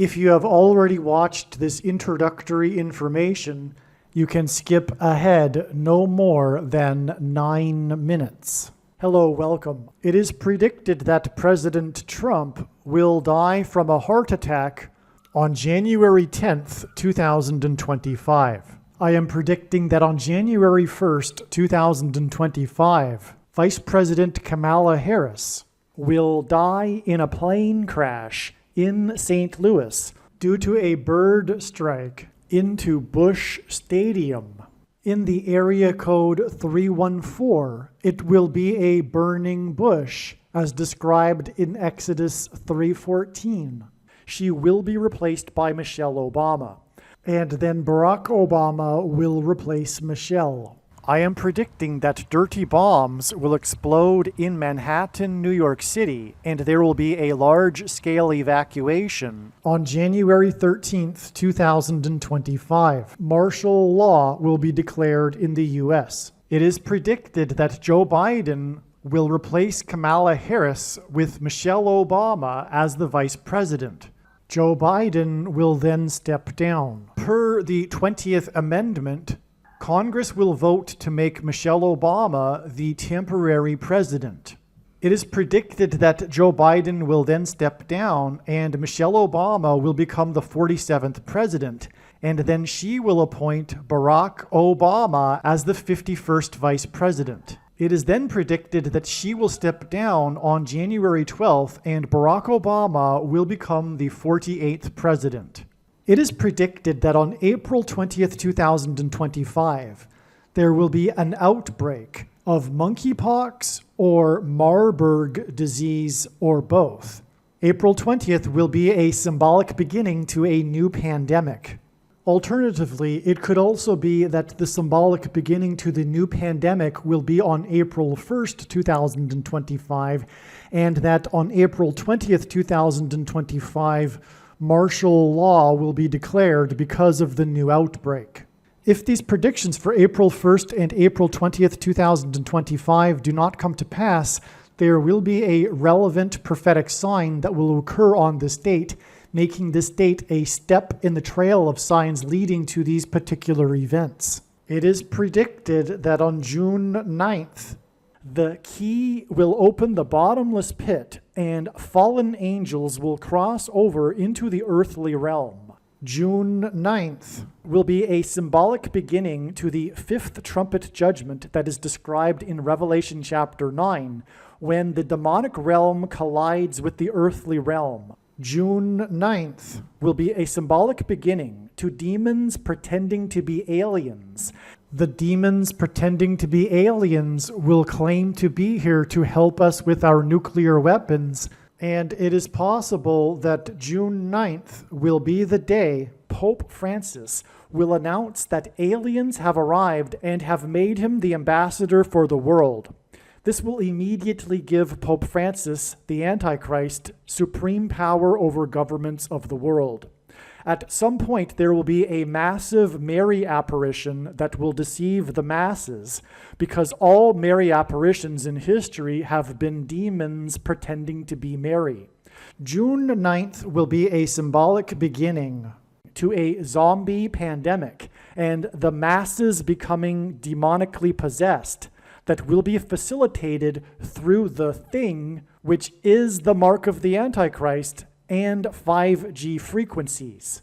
If you have already watched this introductory information, you can skip ahead no more than 9 minutes. Hello, welcome. It is predicted that President Trump will die from a heart attack on January 10th, 2025. I am predicting that on January 1st, 2025, Vice President Kamala Harris will die in a plane crash in St. Louis due to a bird strike into Busch Stadium. In the area code 314, it will be a burning bush, as described in Exodus 3:14. She will be replaced by Michelle Obama, and then Barack Obama will replace Michelle. I am predicting that dirty bombs will explode in Manhattan, New York City, and there will be a large-scale evacuation on January 13th, 2025. Martial law will be declared in the U.S. It is predicted that Joe Biden will replace Kamala Harris with Michelle Obama as the vice president. Joe Biden will then step down. Per the 20th Amendment, Congress will vote to make Michelle Obama the temporary president. It is predicted that Joe Biden will then step down and Michelle Obama will become the 47th president, and then she will appoint Barack Obama as the 51st vice president. It is then predicted that she will step down on January 12th and Barack Obama will become the 48th president. It is predicted that on April 20th, 2025, there will be an outbreak of monkeypox or Marburg disease or both. April 20th will be a symbolic beginning to a new pandemic. Alternatively, it could also be that the symbolic beginning to the new pandemic will be on April 1st, 2025, and that on April 20th, 2025, martial law will be declared because of the new outbreak. If these predictions for April 1st and April 20th, 2025 do not come to pass, there will be a relevant prophetic sign that will occur on this date, making this date a step in the trail of signs leading to these particular events. It is predicted that on June 9th, the key will open the bottomless pit and fallen angels will cross over into the earthly realm. June 9th will be a symbolic beginning to the fifth trumpet judgment that is described in Revelation chapter 9, when the demonic realm collides with the earthly realm. June 9th will be a symbolic beginning to demons pretending to be aliens. The demons pretending to be aliens will claim to be here to help us with our nuclear weapons, and it is possible that June 9th will be the day Pope Francis will announce that aliens have arrived and have made him the ambassador for the world. This will immediately give Pope Francis, the Antichrist, supreme power over governments of the world. At some point, there will be a massive Mary apparition that will deceive the masses, because all Mary apparitions in history have been demons pretending to be Mary. June 9th will be a symbolic beginning to a zombie pandemic and the masses becoming demonically possessed that will be facilitated through the thing, which is the mark of the Antichrist, and 5G frequencies.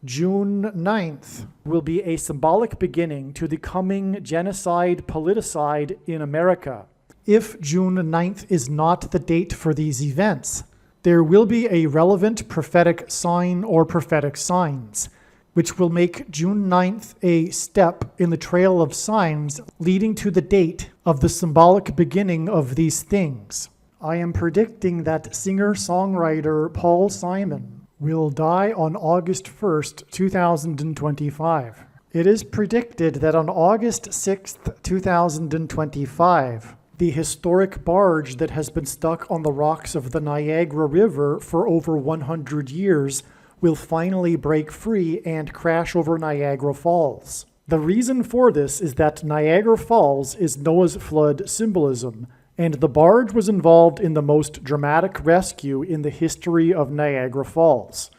June 9th will be a symbolic beginning to the coming genocide politicide in America. If June 9th is not the date for these events, there will be a relevant prophetic sign or prophetic signs, which will make June 9th a step in the trail of signs leading to the date of the symbolic beginning of these things. I am predicting that singer-songwriter Paul Simon will die on August 1st, 2025. It is predicted that on August 6th, 2025, the historic barge that has been stuck on the rocks of the Niagara River for over 100 years will finally break free and crash over Niagara Falls. The reason for this is that Niagara Falls is Noah's flood symbolism, and the barge was involved in the most dramatic rescue in the history of Niagara Falls.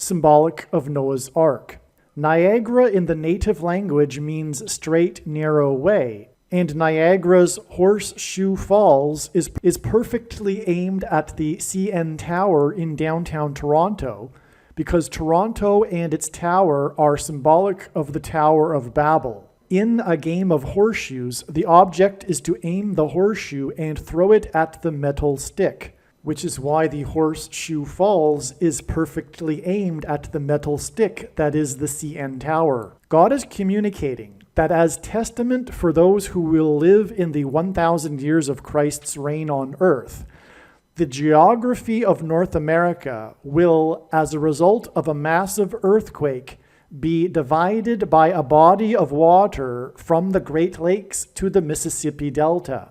symbolic of Noah's Ark. Niagara in the native language means straight, narrow way, and Niagara's Horseshoe Falls is perfectly aimed at the CN Tower in downtown Toronto, because Toronto and its tower are symbolic of the Tower of Babel. In a game of horseshoes, the object is to aim the horseshoe and throw it at the metal stick, which is why the Horseshoe Falls is perfectly aimed at the metal stick that is the CN Tower. God is communicating that as testament for those who will live in the 1,000 years of Christ's reign on earth, the geography of North America will, as a result of a massive earthquake, be divided by a body of water from the Great Lakes to the Mississippi Delta.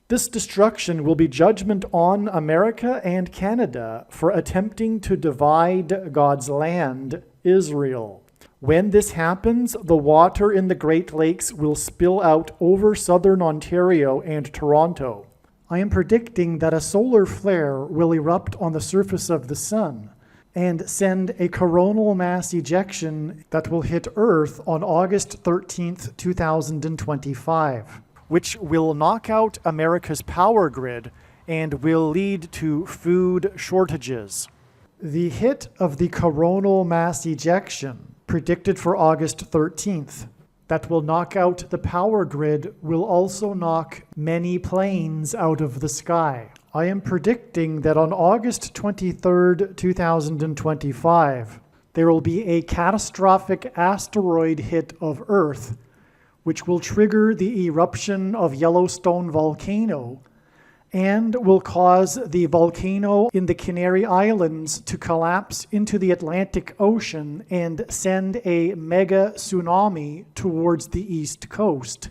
This destruction will be judgment on America and Canada for attempting to divide God's land, Israel. When this happens, the water in the Great Lakes will spill out over southern Ontario and Toronto. I am predicting that a solar flare will erupt on the surface of the sun and send a coronal mass ejection that will hit Earth on August 13th, 2025, which will knock out America's power grid and will lead to food shortages. The hit of the coronal mass ejection, predicted for August 13th, that will knock out the power grid will also knock many planes out of the sky. I am predicting that on August 23rd, 2025, there will be a catastrophic asteroid hit of Earth, which will trigger the eruption of Yellowstone volcano and will cause the volcano in the Canary Islands to collapse into the Atlantic Ocean and send a mega tsunami towards the east coast.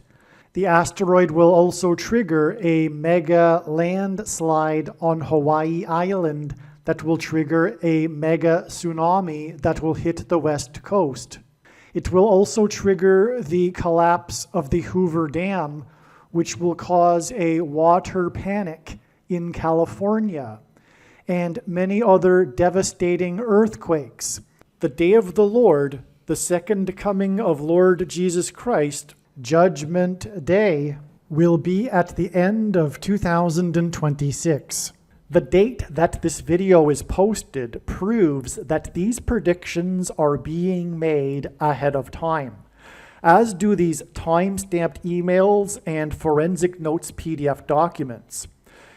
The asteroid will also trigger a mega landslide on Hawaii Island that will trigger a mega tsunami that will hit the west coast. It will also trigger the collapse of the Hoover Dam, which will cause a water panic in California, and many other devastating earthquakes. The day of the Lord, the second coming of Lord Jesus Christ, Judgment Day, will be at the end of 2026. The date that this video is posted proves that these predictions are being made ahead of time, as do these time-stamped emails and forensic notes PDF documents.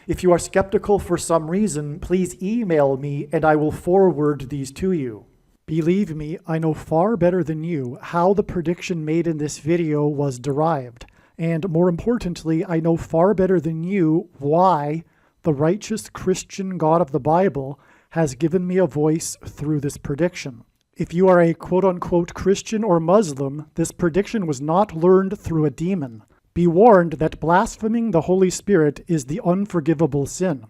If you are skeptical for some reason, please email me and I will forward these to you. Believe me, I know far better than you how the prediction made in this video was derived. And more importantly, I know far better than you why the righteous Christian God of the Bible has given me a voice through this prediction. If you are a quote-unquote Christian or Muslim, this prediction was not learned through a demon. Be warned that blaspheming the Holy Spirit is the unforgivable sin.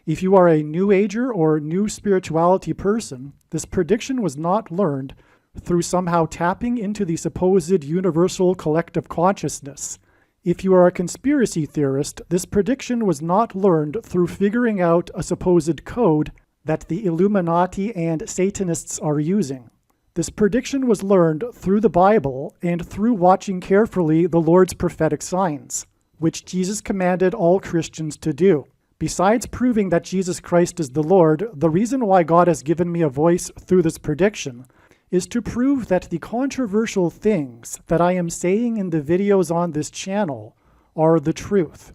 If you are a New Ager or New Spirituality person, this prediction was not learned through somehow tapping into the supposed universal collective consciousness. If you are a conspiracy theorist, this prediction was not learned through figuring out a supposed code that the Illuminati and Satanists are using. This prediction was learned through the Bible and through watching carefully the Lord's prophetic signs, which Jesus commanded all Christians to do. Besides proving that Jesus Christ is the Lord, the reason why God has given me a voice through this prediction is to prove that the controversial things that I am saying in the videos on this channel are the truth.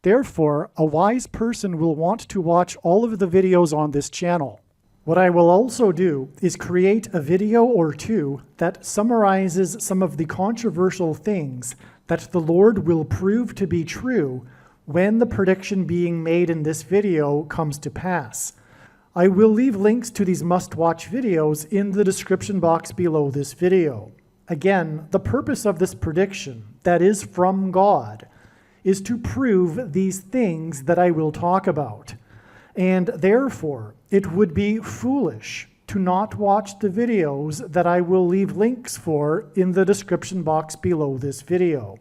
Therefore, a wise person will want to watch all of the videos on this channel. What I will also do is create a video or two that summarizes some of the controversial things that the Lord will prove to be true when the prediction being made in this video comes to pass. I will leave links to these must-watch videos in the description box below this video. Again, the purpose of this prediction, that is from God, is to prove these things that I will talk about. And therefore, it would be foolish to not watch the videos that I will leave links for in the description box below this video.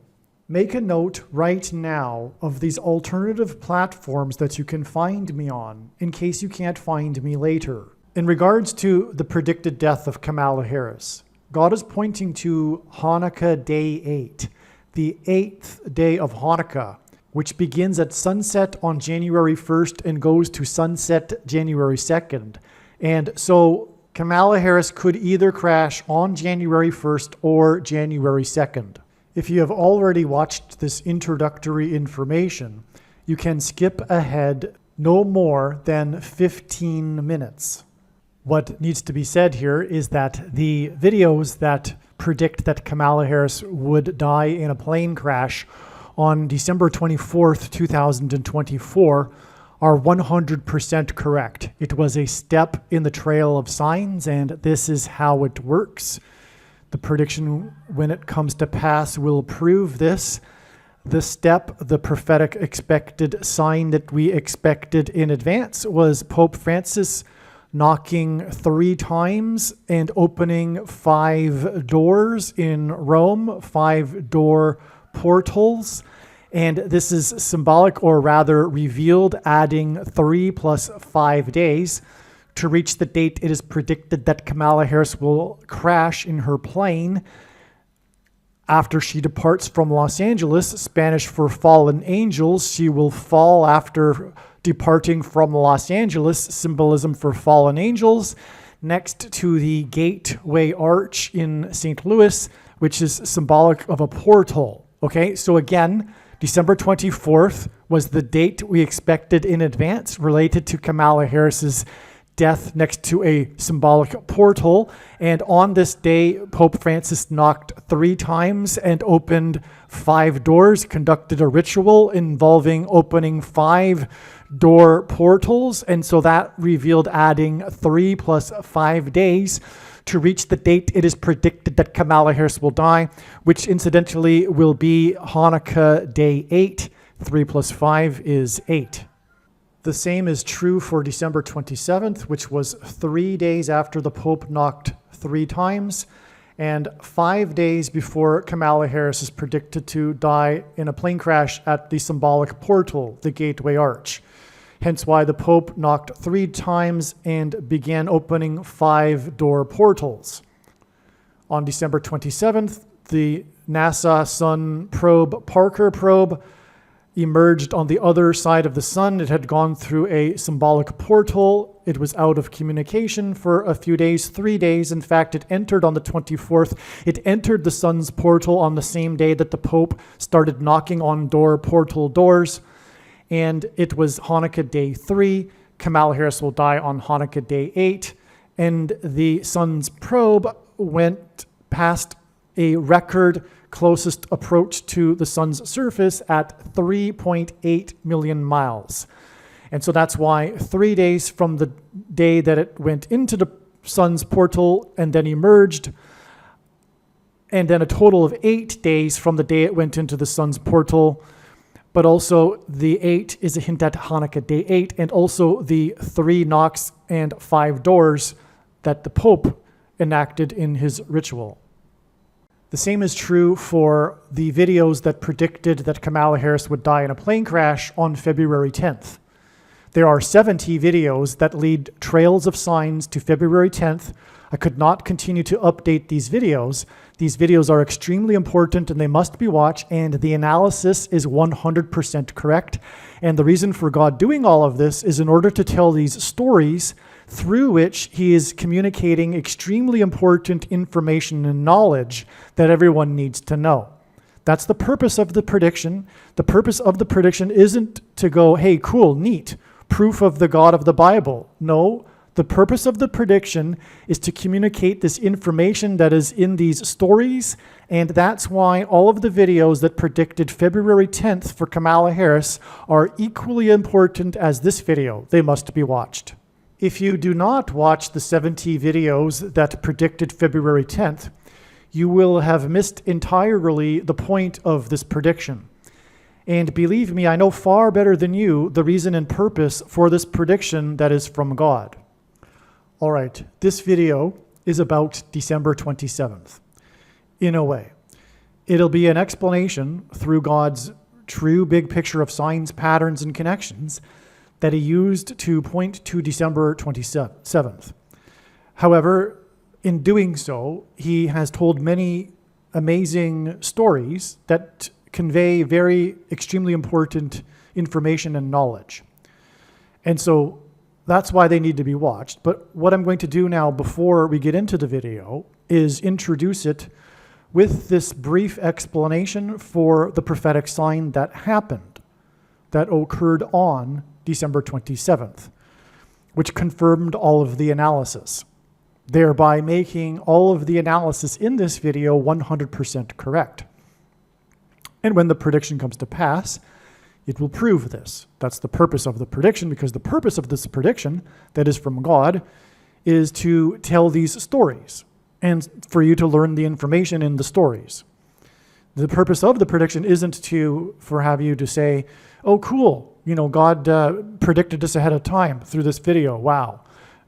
Make a note right now of these alternative platforms that you can find me on in case you can't find me later. In regards to the predicted death of Kamala Harris, God is pointing to Hanukkah Day 8, the 8th day of Hanukkah, which begins at sunset on January 1st and goes to sunset January 2nd. And so Kamala Harris could either crash on January 1st or January 2nd. If you have already watched this introductory information, you can skip ahead no more than 15 minutes. What needs to be said here is that the videos that predict that Kamala Harris would die in a plane crash on December 24th, 2024 are 100% correct. It was a step in the trail of signs, and this is how it works. The prediction, when it comes to pass, will prove this. The step, the prophetic expected sign that we expected in advance, was Pope Francis knocking 3 times and opening 5 doors in Rome, 5-door portals. And this is symbolic, or rather revealed, adding 3 plus 5 days to reach the date it is predicted that Kamala Harris will crash in her plane after she departs from Los Angeles. Spanish for fallen angels. She will fall after departing from Los Angeles, symbolism for fallen angels, next to the Gateway Arch in St. Louis, which is symbolic of a portal. Okay, so again, December 24th was the date we expected in advance related to Kamala Harris's death next to a symbolic portal. And on this day, Pope Francis knocked 3 times and opened 5 doors, conducted a ritual involving opening 5-door portals. And so that revealed adding 3 plus 5 days to reach the date it is predicted that Kamala Harris will die, which incidentally will be Hanukkah Day 8. 3 plus 5 is 8. The same is true for December 27th, which was 3 days after the Pope knocked 3 times, and 5 days before Kamala Harris is predicted to die in a plane crash at the symbolic portal, the Gateway Arch. Hence why the Pope knocked 3 times and began opening 5-door portals. On December 27th, the NASA Sun probe, Parker probe, emerged on the other side of the sun. It had gone through a symbolic portal. It was out of communication for a few days, 3 days. In fact, it entered on the 24th. It entered the sun's portal on the same day that the Pope started knocking on portal doors. And it was Hanukkah Day 3. Kamala Harris will die on Hanukkah Day 8. And the sun's probe went past a record closest approach to the sun's surface at 3.8 million miles. And so that's why 3 days from the day that it went into the sun's portal and then emerged, and then a total of 8 days from the day it went into the sun's portal. But also the 8 is a hint at Hanukkah Day 8, and also the 3 knocks and 5 doors that the Pope enacted in his ritual. The same is true for the videos that predicted that Kamala Harris would die in a plane crash on February 10th. There are 70 videos that lead trails of signs to February 10th. I could not continue to update these videos. These videos are extremely important and they must be watched, and the analysis is 100% correct. And the reason for God doing all of this is in order to tell these stories through which he is communicating extremely important information and knowledge that everyone needs to know. That's the purpose of the prediction. The purpose of the prediction isn't to go, hey, cool, neat, proof of the God of the Bible. No, the purpose of the prediction is to communicate this information that is in these stories, and that's why all of the videos that predicted February 10th for Kamala Harris are equally important as this video. They must be watched. If you do not watch the 70 videos that predicted February 10th, you will have missed entirely the point of this prediction. And believe me, I know far better than you the reason and purpose for this prediction that is from God. All right, this video is about December 27th. In a way, it'll be an explanation through God's true big picture of signs, patterns, and connections that he used to point to December 27th. However, in doing so, he has told many amazing stories that convey very extremely important information and knowledge. And so that's why they need to be watched. But what I'm going to do now before we get into the video is introduce it with this brief explanation for the prophetic sign that happened, that occurred on December 27th, which confirmed all of the analysis, thereby making all of the analysis in this video 100% correct. And when the prediction comes to pass, it will prove this. That's the purpose of the prediction, because the purpose of this prediction that is from God is to tell these stories and for you to learn the information in the stories. The purpose of the prediction isn't for have you to say, oh, cool, God predicted this ahead of time through this video, wow.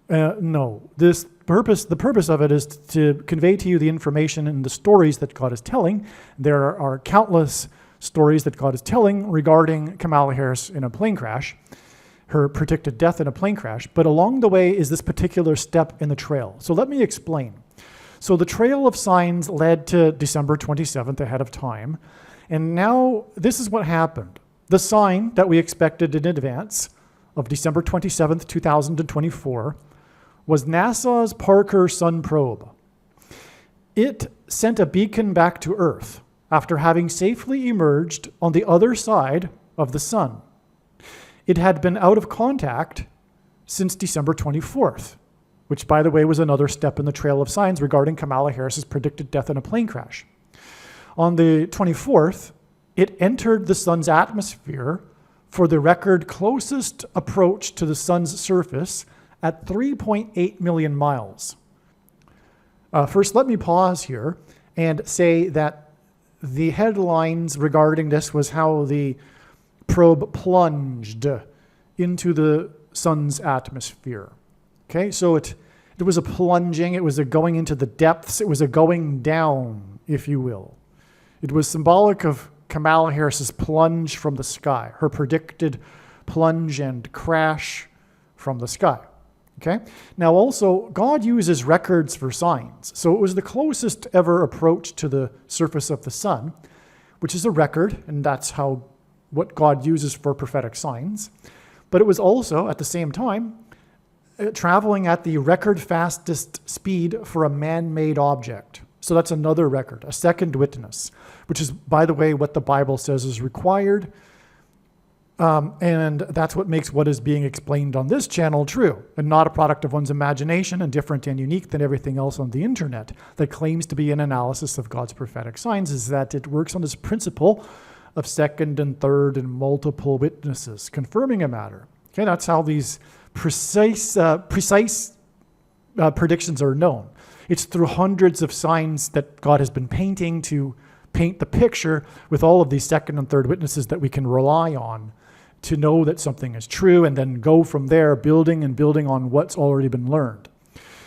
No, the purpose of it is to convey to you the information and the stories that God is telling. There are countless stories that God is telling regarding Kamala Harris in a plane crash, her predicted death in a plane crash, but along the way is this particular step in the trail. So let me explain. So the trail of signs led to December 27th ahead of time, and now this is what happened. The sign that we expected in advance of December 27th, 2024, was NASA's Parker Sun probe. It sent a beacon back to Earth after having safely emerged on the other side of the sun. It had been out of contact since December 24th, which, by the way, was another step in the trail of signs regarding Kamala Harris's predicted death in a plane crash. On the 24th, it entered the sun's atmosphere for the record closest approach to the sun's surface at 3.8 million miles. First, let me pause here and say that the headlines regarding this was how the probe plunged into the sun's atmosphere. Okay, so it was a plunging, it was a going into the depths, it was a going down, if you will. It was symbolic of Kamala Harris's plunge from the sky, her predicted plunge and crash from the sky. Okay? Now also, God uses records for signs. So it was the closest ever approach to the surface of the sun, which is a record, and that's what God uses for prophetic signs. But it was also, at the same time, traveling at the record fastest speed for a man-made object. So that's another record, a second witness, which is, by the way, what the Bible says is required. And that's what makes what is being explained on this channel true, and not a product of one's imagination and different and unique than everything else on the internet that claims to be an analysis of God's prophetic signs, is that it works on this principle of second and third and multiple witnesses confirming a matter. Okay, that's how these precise predictions are known. It's through hundreds of signs that God has been painting to paint the picture with all of these second and third witnesses that we can rely on to know that something is true, and then go from there, building on what's already been learned.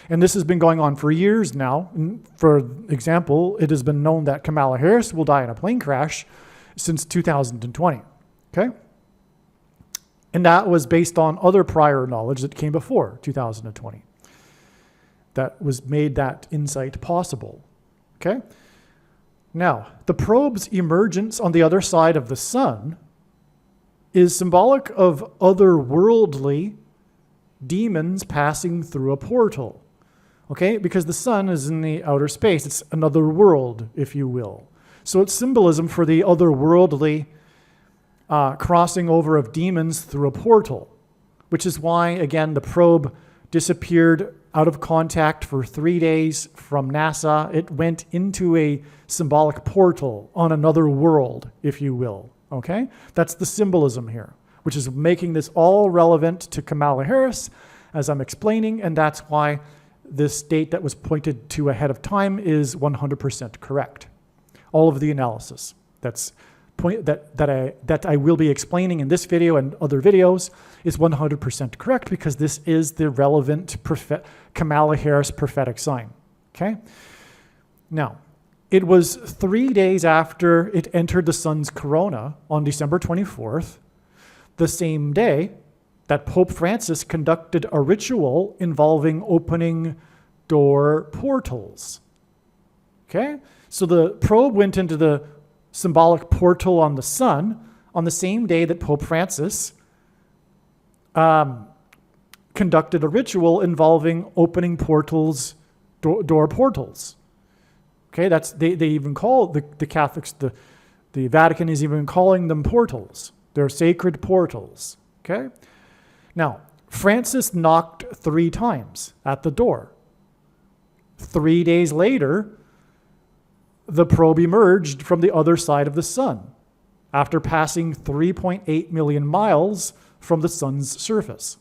And this has been going on for years now. For example, it has been known that Kamala Harris will die in a plane crash since 2020. Okay? And that was based on other prior knowledge that came before 2020. That was made that insight possible. Okay? Now, the probe's emergence on the other side of the sun is symbolic of otherworldly demons passing through a portal. Okay? Because the sun is in the outer space. It's another world, if you will. So it's symbolism for the otherworldly crossing over of demons through a portal, which is why, again, the probe disappeared out of contact for 3 days from NASA. It went into a symbolic portal on another world, if you will. Okay? That's the symbolism here, which is making this all relevant to Kamala Harris, as I'm explaining, and that's why this date that was pointed to ahead of time is 100% correct. All of the analysis that I will be explaining in this video and other videos is 100% correct, because this is the relevant Kamala Harris prophetic sign. Okay? Now, it was 3 days after it entered the sun's corona on December 24th, the same day that Pope Francis conducted a ritual involving opening door portals. Okay? So the probe went into the symbolic portal on the sun on the same day that Pope Francis conducted a ritual involving opening portals, door portals. Okay, they even call the Catholics, the Vatican is even calling them portals. They're sacred portals. Okay? Now, Francis knocked 3 times at the door. 3 days later, the probe emerged from the other side of the sun after passing 3.8 million miles from the sun's surface.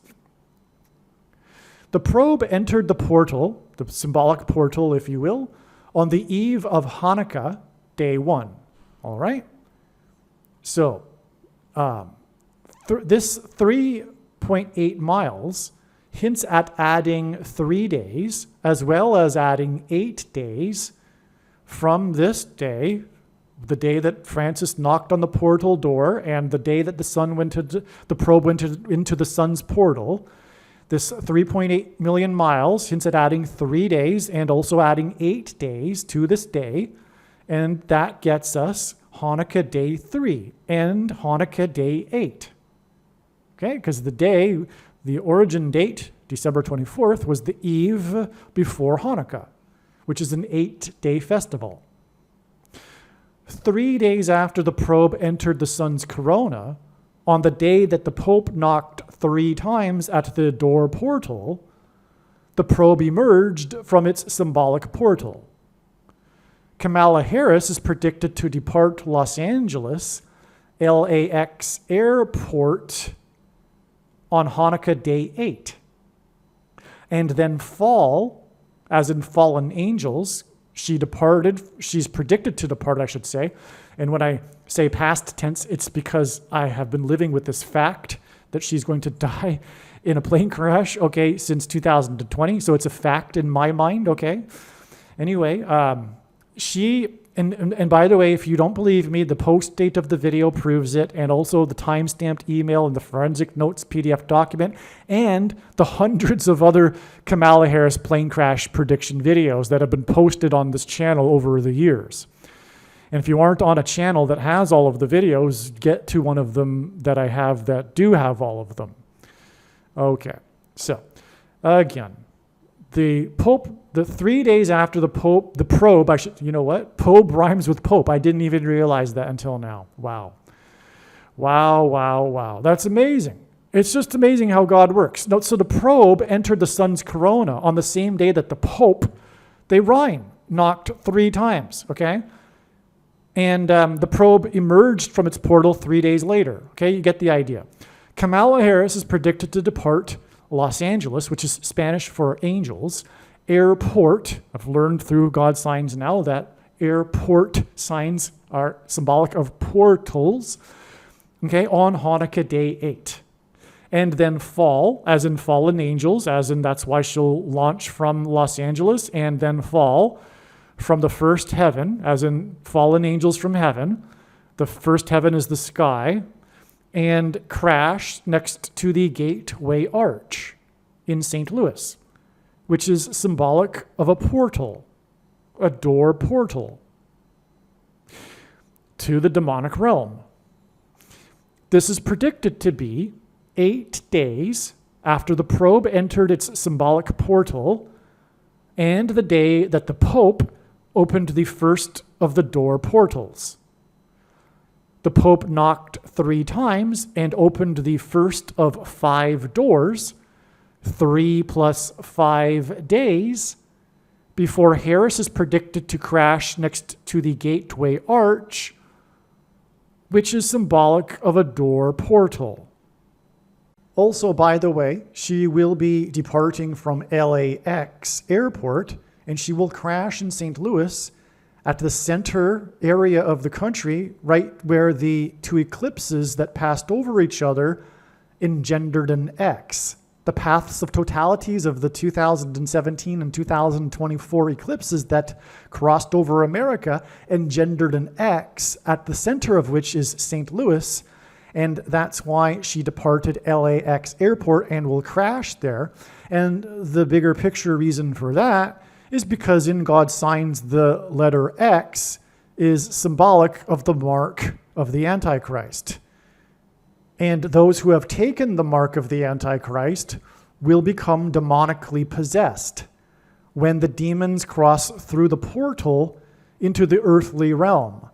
The probe entered the portal, the symbolic portal, if you will, on the eve of Hanukkah, day 1. All right? So, this 3.8 miles hints at adding 3 days, as well as adding 8 days from this day, the day that Francis knocked on the portal door and the day that the probe went into the sun's portal. This 3.8 million miles hints at adding 3 days and also adding 8 days to this day. And that gets us Hanukkah day 3 and Hanukkah day 8. Okay, because the origin date, December 24th, was the eve before Hanukkah, which is an 8-day festival. 3 days after the probe entered the sun's corona, on the day that the Pope knocked 3 times at the door portal, the probe emerged from its symbolic portal. Kamala Harris is predicted to depart Los Angeles LAX airport on Hanukkah day 8, and then fall, as in fallen angels. She's predicted to depart, I should say. And when I say past tense, it's because I have been living with this fact that she's going to die in a plane crash, okay, since 2020. So it's a fact in my mind, okay? Anyway, and by the way, if you don't believe me, the post date of the video proves it, and also the time-stamped email and the forensic notes PDF document, and the hundreds of other Kamala Harris plane crash prediction videos that have been posted on this channel over the years. And if you aren't on a channel that has all of the videos, get to one of them that I have that do have all of them. Okay, so again, the Pope, the 3 days after the probe, Pope rhymes with Pope. I didn't even realize that until now. Wow. That's amazing. It's just amazing how God works. So the probe entered the sun's corona on the same day that the Pope, they rhyme, knocked 3 times, okay? And the probe emerged from its portal 3 days later, okay? You get the idea. Kamala Harris is predicted to depart Los Angeles, which is Spanish for angels, airport. I've learned through God signs now that airport signs are symbolic of portals, okay, on Hanukkah day 8. And then fall, as in fallen angels, as in that's why she'll launch from Los Angeles, and then fall from the first heaven, as in fallen angels from heaven. The first heaven is the sky, and crash next to the Gateway Arch in St. Louis, which is symbolic of a portal, a door portal to the demonic realm. This is predicted to be 8 days after the probe entered its symbolic portal and the day that the Pope opened the first of the door portals. The Pope knocked 3 times and opened the first of 5 doors, 3 plus 5 days, before Harris is predicted to crash next to the Gateway Arch, which is symbolic of a door portal. Also, by the way, she will be departing from LAX airport, and she will crash in St. Louis at the center area of the country, right where the 2 eclipses that passed over each other engendered an X. The paths of totalities of the 2017 and 2024 eclipses that crossed over America engendered an X, at the center of which is St. Louis. and that's why she departed LAX airport and will crash there. And the bigger picture reason for that is because in God's signs, the letter X is symbolic of the mark of the Antichrist. And those who have taken the mark of the Antichrist will become demonically possessed when the demons cross through the portal into the earthly realm,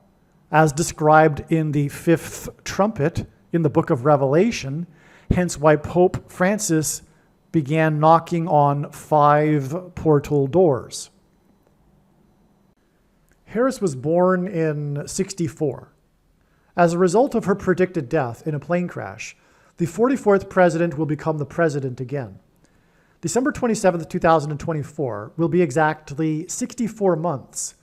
as described in the fifth trumpet in the book of Revelation, hence why Pope Francis began knocking on 5 portal doors. Harris was born in 64. As a result of her predicted death in a plane crash, the 44th president will become the president again. December 27th, 2024 will be exactly 64 months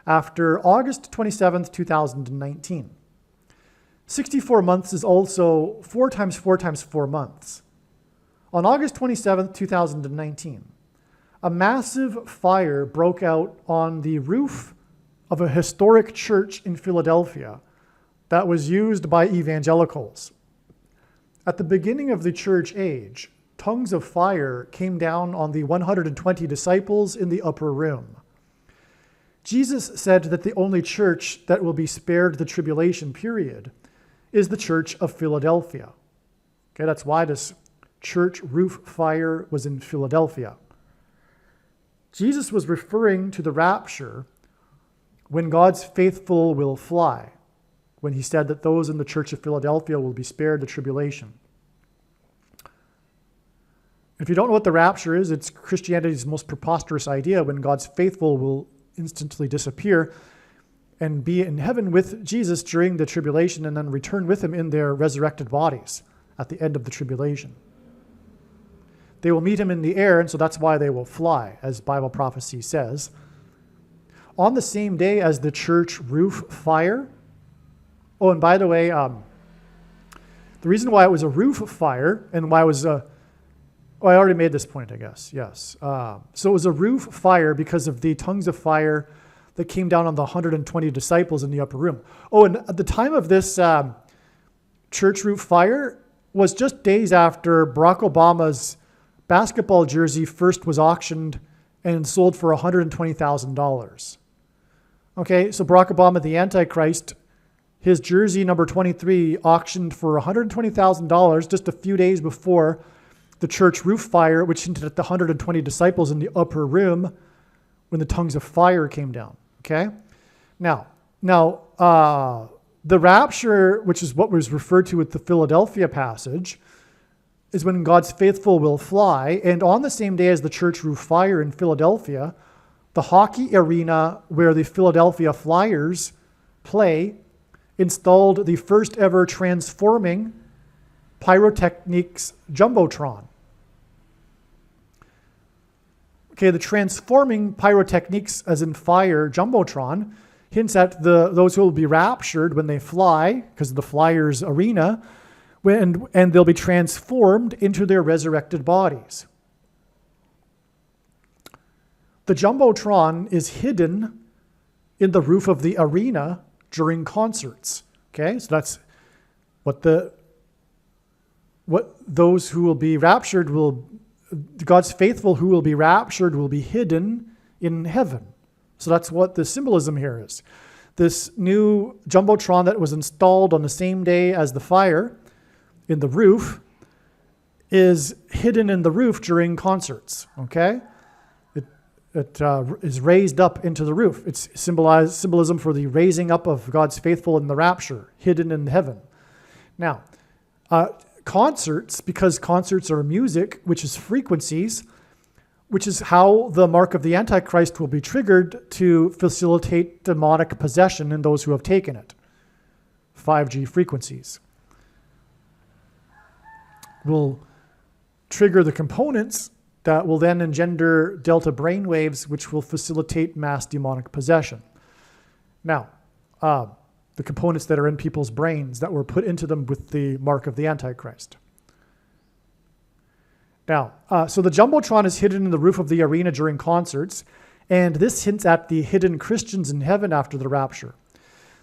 after August 27th, 2019. 64 months is also 4 times 4 times 4 months. On August 27th, 2019, a massive fire broke out on the roof of a historic church in Philadelphia that was used by evangelicals. At the beginning of the church age, tongues of fire came down on the 120 disciples in the upper room. Jesus said that the only church that will be spared the tribulation period is the church of Philadelphia. Okay, that's why this church roof fire was in Philadelphia. Jesus was referring to the rapture when God's faithful will fly, when he said that those in the church of Philadelphia will be spared the tribulation. If you don't know what the rapture is, it's Christianity's most preposterous idea when God's faithful will instantly disappear and be in heaven with Jesus during the tribulation and then return with him in their resurrected bodies at the end of the tribulation. They will meet him in the air, and so that's why they will fly, as Bible prophecy says. On the same day as the church roof fire, oh, and by the way, the reason why it was a roof fire and why it was I already made this point, I guess. Yes. So it was a roof fire because of the tongues of fire that came down on the 120 disciples in the upper room. Oh, and at the time of this church roof fire was just days after Barack Obama's basketball jersey first was auctioned and sold for $120,000. Okay, so Barack Obama, the Antichrist, his jersey number 23 auctioned for $120,000 just a few days before the church roof fire, which hinted at the 120 disciples in the upper room when the tongues of fire came down. Okay? Now, the rapture, which is what was referred to with the Philadelphia passage, is when God's faithful will fly. And on the same day as the church roof fire in Philadelphia, the hockey arena where the Philadelphia Flyers play installed the first ever transforming pyrotechnics Jumbotron. Okay, the transforming pyrotechnics, as in fire, Jumbotron, hints at those who will be raptured when they fly, because of the Flyers arena, and they'll be transformed into their resurrected bodies. The Jumbotron is hidden in the roof of the arena during concerts. Okay, so that's what those who will be raptured God's faithful who will be raptured will be hidden in heaven. So that's what the symbolism here is. This new Jumbotron that was installed on the same day as the fire in the roof is hidden in the roof during concerts. Okay, it is raised up into the roof. It's symbolism for the raising up of God's faithful in the rapture, hidden in heaven. Now, concerts, because concerts are music, which is frequencies, which is how the mark of the Antichrist will be triggered to facilitate demonic possession in those who have taken it. 5G frequencies will trigger the components that will then engender delta brainwaves, which will facilitate mass demonic possession. Now, the components that are in people's brains that were put into them with the mark of the Antichrist. Now, so the Jumbotron is hidden in the roof of the arena during concerts, and this hints at the hidden Christians in heaven after the rapture.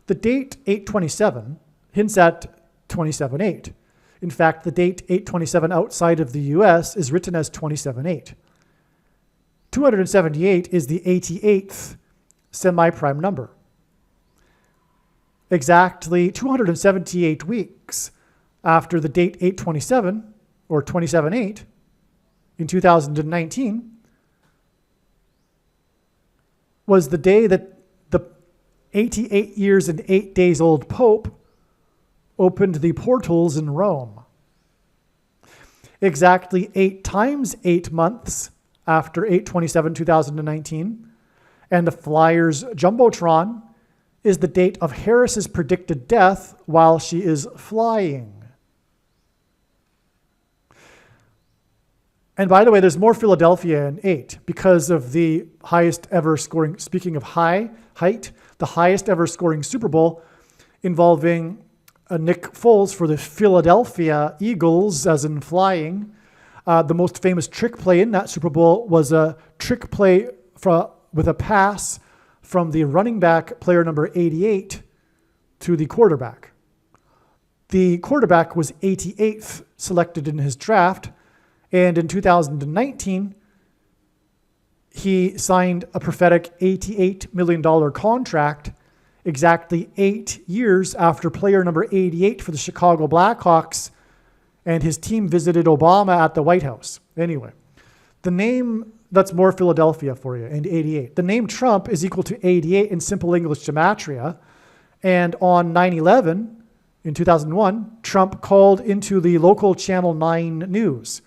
The date 8/27 hints at 27-8. In fact, the date 827 outside of the US is written as 27-8. 278 is the 88th semi-prime number. Exactly 278 weeks after the date 827, or 27-8, in 2019, was the day that the 88 years and 8 days old Pope opened the portals in Rome. Exactly 8 times 8 months after 827, 2019, and the Flyers Jumbotron is the date of Harris's predicted death while she is flying. And by the way, there's more Philadelphia in 8 because of the highest ever scoring, speaking of height, the highest ever scoring Super Bowl involving Nick Foles for the Philadelphia Eagles, as in flying. The most famous trick play in that Super Bowl was a trick play with a pass from the running back, player number 88, to the quarterback. The quarterback was 88th selected in his draft, and in 2019, he signed a prophetic $88 million contract exactly 8 years after player number 88 for the Chicago Blackhawks and his team visited Obama at the White House. Anyway, the name, that's more Philadelphia for you, and 88. The name Trump is equal to 88 in simple English gematria, and on 9/11, in 2001, Trump called into the local Channel 9 news.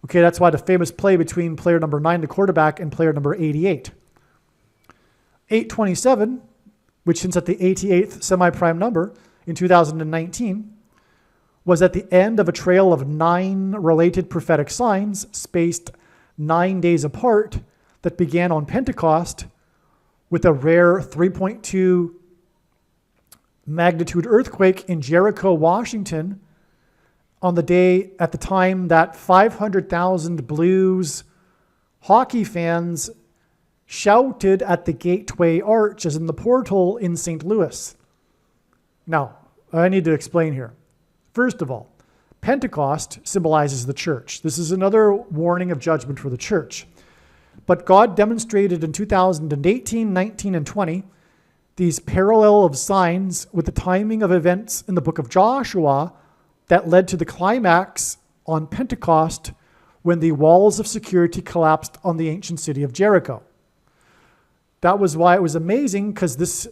Okay, that's why the famous play between player number 9, the quarterback, and player number 88. 827, which hints at the 88th semi-prime number in 2019, was at the end of a trail of 9 related prophetic signs spaced 9 days apart that began on Pentecost with a rare 3.2 magnitude earthquake in Jericho, Washington, on the day at the time that 500,000 Blues hockey fans shouted at the Gateway Arch, as in the portal in St. Louis. Now, I need to explain here. First of all, Pentecost symbolizes the church. This is another warning of judgment for the church. But God demonstrated in 2018, 19, and 20 these parallel of signs with the timing of events in the book of Joshua that led to the climax on Pentecost when the walls of security collapsed on the ancient city of Jericho. That was why it was amazing, because this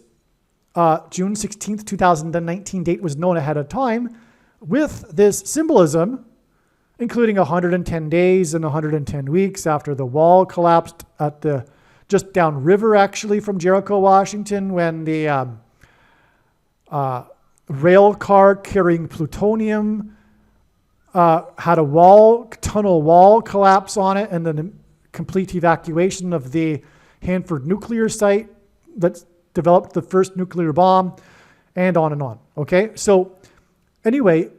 June 16th, 2019 date was known ahead of time with this symbolism, including 110 days and 110 weeks after the wall collapsed at the just downriver, actually, from Jericho, Washington, when the rail car carrying plutonium had a tunnel wall collapse on it, and then a complete evacuation of the Hanford nuclear site that developed the first nuclear bomb, and on and on. Okay, so anyway,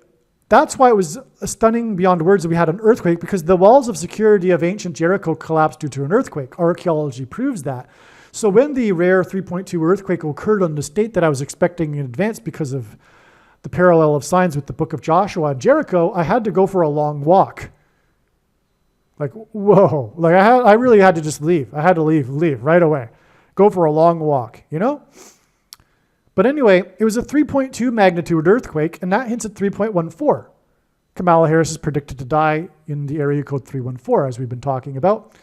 that's why it was stunning beyond words that we had an earthquake, because the walls of security of ancient Jericho collapsed due to an earthquake. Archaeology proves that. So when the rare 3.2 earthquake occurred on the date that I was expecting in advance because of the parallel of signs with the book of Joshua and Jericho, I had to go for a long walk. Like, whoa. Like I really had to just leave. I had to leave right away. Go for a long walk, you know? But anyway, it was a 3.2 magnitude earthquake, and that hints at 3.14. Kamala Harris is predicted to die in the area code 314, as we've been talking about.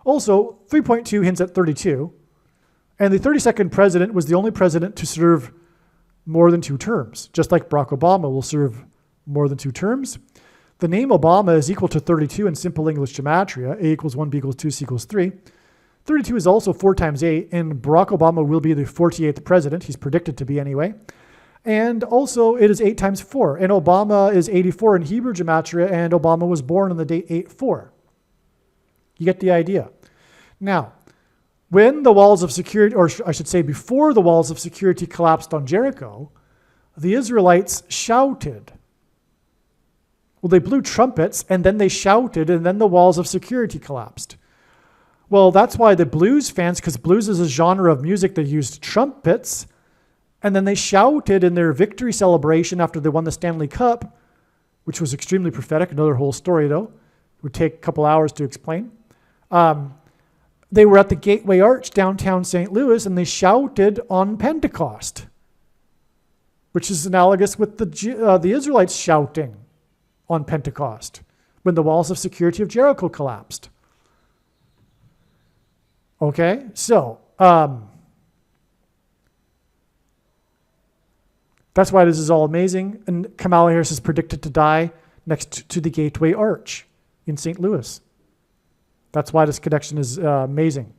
Also, 3.2 hints at 32. And the 32nd president was the only president to serve more than 2 terms, just like Barack Obama will serve more than 2 terms. The name Obama is equal to 32 in simple English gematria. A equals 1, B equals 2, C equals 3. 32 is also 4 times 8, and Barack Obama will be the 48th president. He's predicted to be anyway. And also, it is 8 times 4, and Obama is 84 in Hebrew gematria, and Obama was born on the date 8/4. You get the idea. Now, when the walls of security, or I should say before the walls of security collapsed on Jericho, the Israelites shouted. Well, they blew trumpets, and then they shouted, and then the walls of security collapsed. Well, that's why the blues fans, because blues is a genre of music that used trumpets, And then they shouted in their victory celebration after they won the Stanley Cup, which was extremely prophetic, another whole story though. It would take a couple hours to explain. They were at the Gateway Arch downtown St. Louis, and they shouted on Pentecost, which is analogous with the Israelites shouting on Pentecost when the walls of security of Jericho collapsed. Okay, so that's why this is all amazing. And Kamala Harris is predicted to die next to the Gateway Arch in St. Louis. That's why this connection is amazing.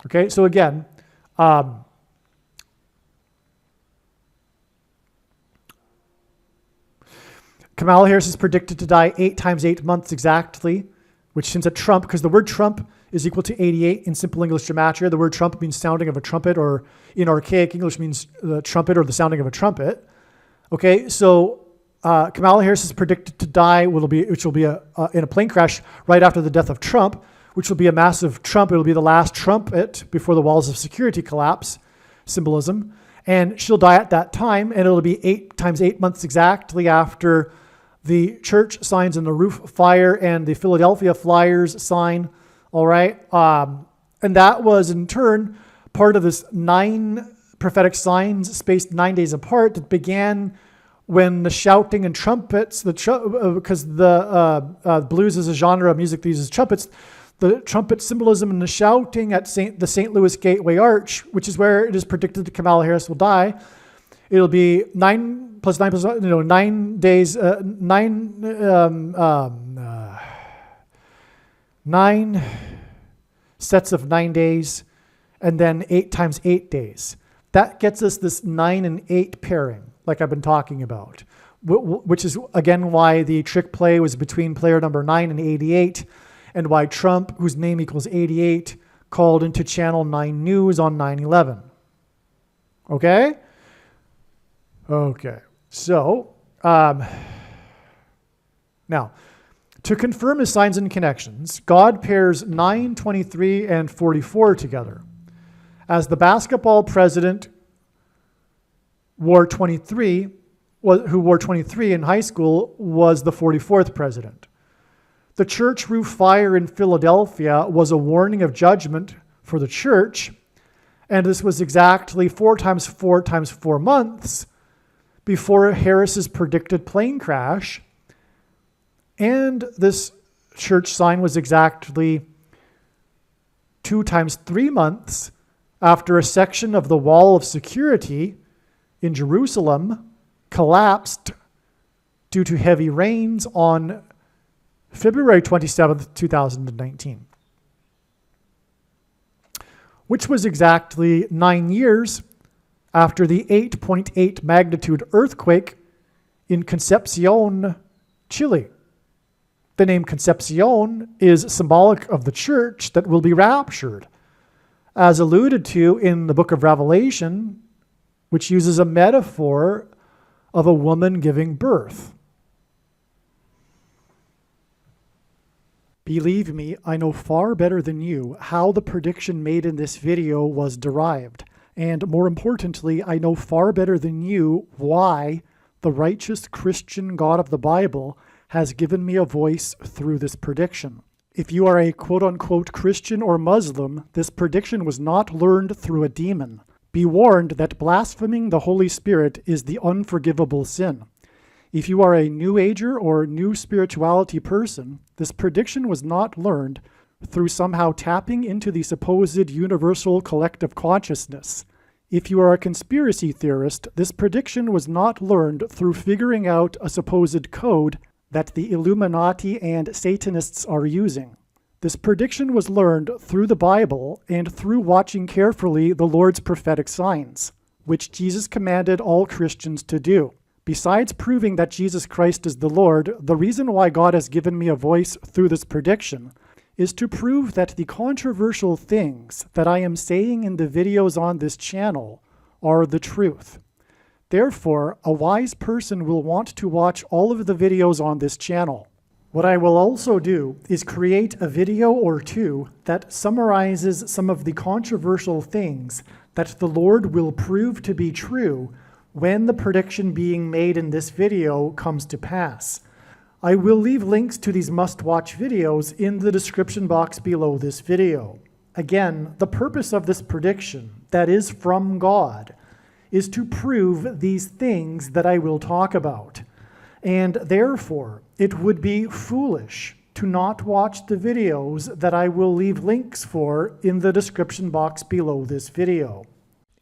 Okay, so again, Kamala Harris is predicted to die 8 times 8 months exactly, which hints at Trump, because the word Trump is equal to 88 in simple English gematria. The word Trump means sounding of a trumpet, or in archaic English means the trumpet or the sounding of a trumpet. Okay, so Kamala Harris is predicted to die, which will be in a plane crash right after the death of Trump, which will be a massive trumpet. It will be the last trumpet before the walls of security collapse, symbolism. And she'll die at that time, and it'll be 8 times 8 months exactly after the church signs in the roof fire and the Philadelphia Flyers sign, all right? And that was, in turn, part of this 9 prophetic signs spaced 9 days apart that began when the shouting and trumpets, because the blues is a genre of music that uses trumpets, the trumpet symbolism and the shouting at the St. Louis Gateway Arch, which is where it is predicted that Kamala Harris will die. It'll be 9 plus 9 plus 9 days, 9 sets of 9 days, and then 8 times 8 days. That gets us this 9 and 8 pairing, like I've been talking about, which is, again, why the trick play was between player number 9 and 88, and why Trump, whose name equals 88, called into Channel 9 News on 9/11. Okay? Okay. So, now, to confirm his signs and connections, God pairs 9, 23, and 44 together. As the basketball president who wore 23 in high school, was the 44th president. The church roof fire in Philadelphia was a warning of judgment for the church, and this was exactly 4 times 4 times 4 months before Harris's predicted plane crash, and this church sign was exactly 2 times 3 months after a section of the wall of security in Jerusalem collapsed due to heavy rains on February 27th, 2019, which was exactly 9 years after the 8.8 magnitude earthquake in Concepcion, Chile. The name Concepcion is symbolic of the church that will be raptured, as alluded to in the book of Revelation, which uses a metaphor of a woman giving birth. Believe me, I know far better than you how the prediction made in this video was derived. And more importantly, I know far better than you why the righteous Christian God of the Bible has given me a voice through this prediction. If you are a quote-unquote Christian or Muslim, this prediction was not learned through a demon. Be warned that blaspheming the Holy Spirit is the unforgivable sin. If you are a New Ager or New Spirituality person, this prediction was not learned through somehow tapping into the supposed universal collective consciousness. If you are a conspiracy theorist, this prediction was not learned through figuring out a supposed code that the Illuminati and Satanists are using. This prediction was learned through the Bible and through watching carefully the Lord's prophetic signs, which Jesus commanded all Christians to do. Besides proving that Jesus Christ is the Lord, the reason why God has given me a voice through this prediction is to prove that the controversial things that I am saying in the videos on this channel are the truth. Therefore, a wise person will want to watch all of the videos on this channel. What I will also do is create a video or two that summarizes some of the controversial things that the Lord will prove to be true when the prediction being made in this video comes to pass. I will leave links to these must-watch videos in the description box below this video. Again, the purpose of this prediction, that is from God, is to prove these things that I will talk about. And therefore, it would be foolish to not watch the videos that I will leave links for in the description box below this video.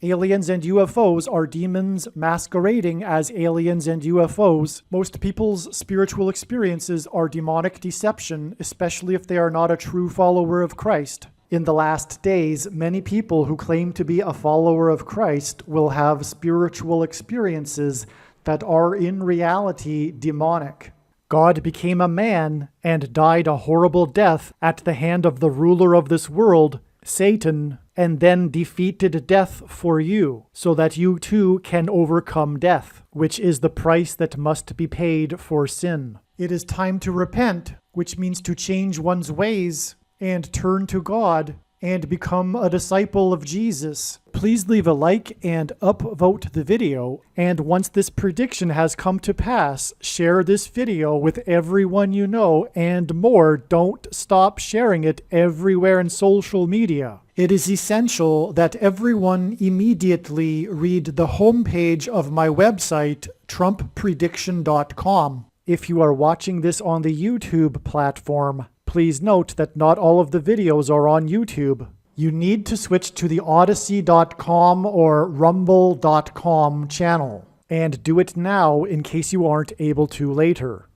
Aliens and UFOs are demons masquerading as aliens and UFOs. Most people's spiritual experiences are demonic deception, especially if they are not a true follower of Christ. In the last days, many people who claim to be a follower of Christ will have spiritual experiences that are in reality demonic. God became a man and died a horrible death at the hand of the ruler of this world, Satan, and then defeated death for you, so that you too can overcome death, which is the price that must be paid for sin. It is time to repent, which means to change one's ways and turn to God and become a disciple of Jesus. Please leave a like and upvote the video, and once this prediction has come to pass, share this video with everyone you know, and more, don't stop sharing it everywhere in social media. It is essential that everyone immediately read the homepage of my website, TrumpPrediction.com. If you are watching this on the YouTube platform, please note that not all of the videos are on YouTube. You need to switch to the Odyssey.com or Rumble.com channel, and do it now in case you aren't able to later.